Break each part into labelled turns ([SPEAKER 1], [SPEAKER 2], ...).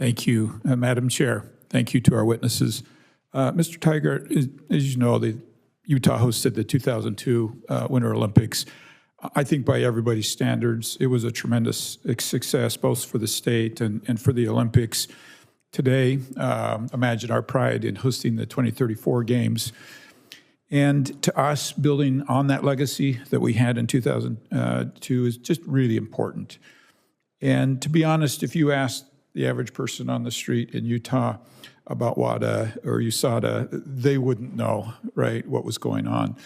[SPEAKER 1] Thank you, Madam Chair. Thank you to our witnesses. Mr. Tygart, as you know, Utah hosted the 2002 Winter Olympics. I think by everybody's standards, it was a tremendous success, both for the state and for the Olympics. Today, imagine our pride in hosting the 2034 Games. And to us, building on that legacy that we had in 2002 is just really important. And to be honest, if you asked the average person on the street in Utah about WADA or USADA, they wouldn't know, right, what was going on.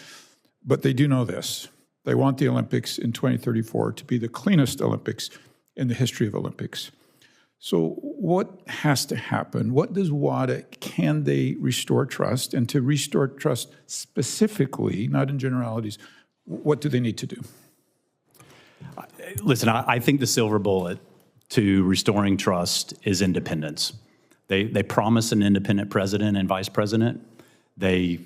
[SPEAKER 1] But they do know this. They want the Olympics in 2034 to be the cleanest Olympics in the history of Olympics. So what has to happen? What does WADA, can they restore trust? And to restore trust specifically, not in generalities, what do they need to do?
[SPEAKER 2] Listen, I think the silver bullet to restoring trust is independence. They promised an independent president and vice president. They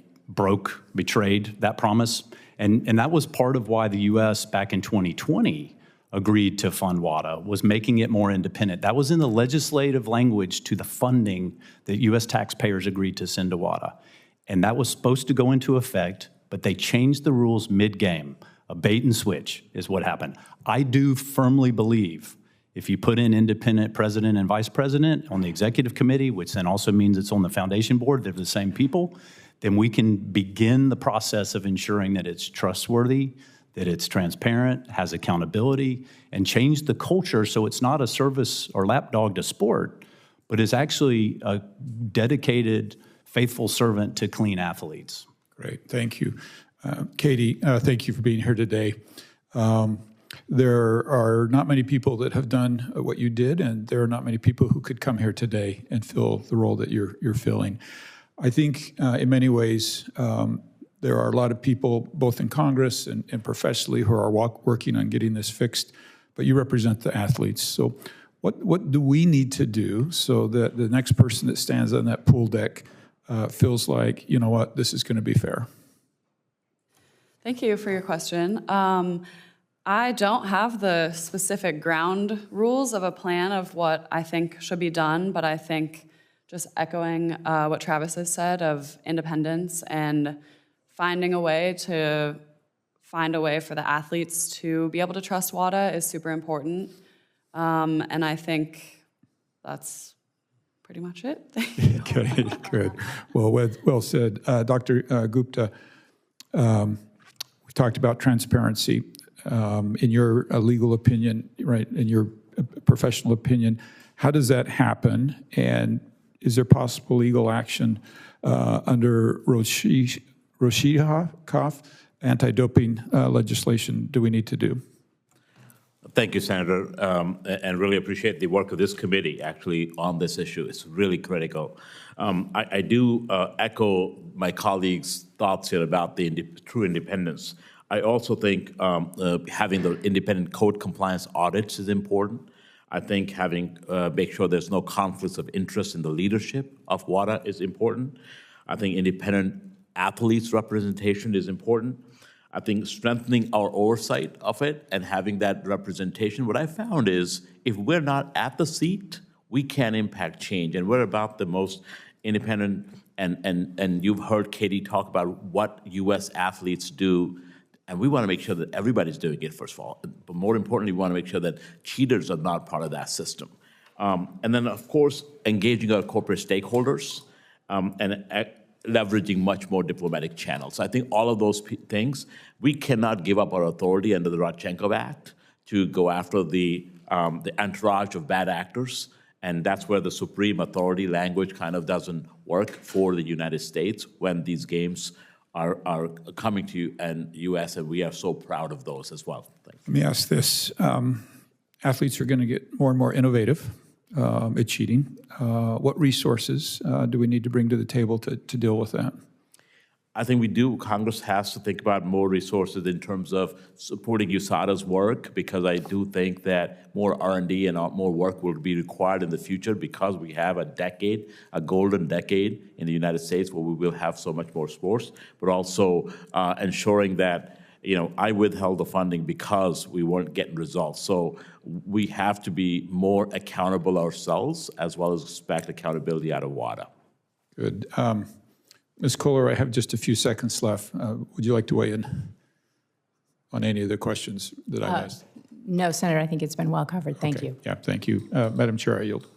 [SPEAKER 2] betrayed that promise. And that was part of why the U.S. back in 2020 agreed to fund WADA, was making it more independent. That was in the legislative language to the funding that U.S. taxpayers agreed to send to WADA. And that was supposed to go into effect, but they changed the rules mid-game. A bait and switch is what happened. I do firmly believe if you put in independent president and vice president on the executive committee, which then also means it's on the foundation board, they're the same people, then we can begin the process of ensuring that it's trustworthy, that it's transparent, has accountability, and change the culture so it's not a service or lapdog to sport, but is actually a dedicated, faithful servant to clean athletes.
[SPEAKER 1] Great, thank you. Katie, thank you for being here today. There are not many people that have done what you did, and there are not many people who could come here today and fill the role that you're filling. I think in many ways, there are a lot of people, both in Congress and professionally, who are working on getting this fixed, but you represent the athletes. So what do we need to do so that the next person that stands on that pool deck feels like, you know what, this is going to be fair?
[SPEAKER 3] Thank you for your question. I don't have the specific ground rules of a plan of what I think should be done, but I think just echoing what Travis has said of independence and finding a way for the athletes to be able to trust WADA is super important. And I think that's pretty much it.
[SPEAKER 1] Okay, good. Well said. Dr. Gupta, we talked about transparency. In your legal opinion, right, in your professional opinion, how does that happen? And is there possible legal action under Roshihoff anti-doping legislation do we need to do?
[SPEAKER 4] Thank you, Senator, and really appreciate the work of this committee actually on this issue. It's really critical. I do echo my colleagues' thoughts here about the true independence. I also think having the independent code compliance audits is important. I think having make sure there's no conflicts of interest in the leadership of WADA is important. I think independent athletes representation is important. I think strengthening our oversight of it and having that representation. What I found is if we're not at the seat, we can impact change. And we're about the most independent, and you've heard Katie talk about what U.S. athletes do. And we want to make sure that everybody's doing it, first of all. But more importantly, we want to make sure that cheaters are not part of that system. And then, of course, engaging our corporate stakeholders and leveraging much more diplomatic channels. I think all of those things, we cannot give up our authority under the Rodchenkov Act to go after the entourage of bad actors. And that's where the supreme authority language kind of doesn't work for the United States when these games are coming to U.S., and we are so proud of those as well.
[SPEAKER 1] Let me ask this. Athletes are going to get more and more innovative at cheating. What resources do we need to bring to the table to deal with that?
[SPEAKER 4] I think we do. Congress has to think about more resources in terms of supporting USADA's work, because I do think that more R&D and more work will be required in the future, because we have a golden decade in the United States where we will have so much more sports, but also ensuring that I withheld the funding because we weren't getting results. So we have to be more accountable ourselves as well as expect accountability out of WADA.
[SPEAKER 1] Good. Ms. Kohler, I have just a few seconds left. Would you like to weigh in on any of the questions that I asked?
[SPEAKER 5] No, Senator, I think it's been well covered. Thank you.
[SPEAKER 1] Yeah, thank you. Madam Chair, I yield.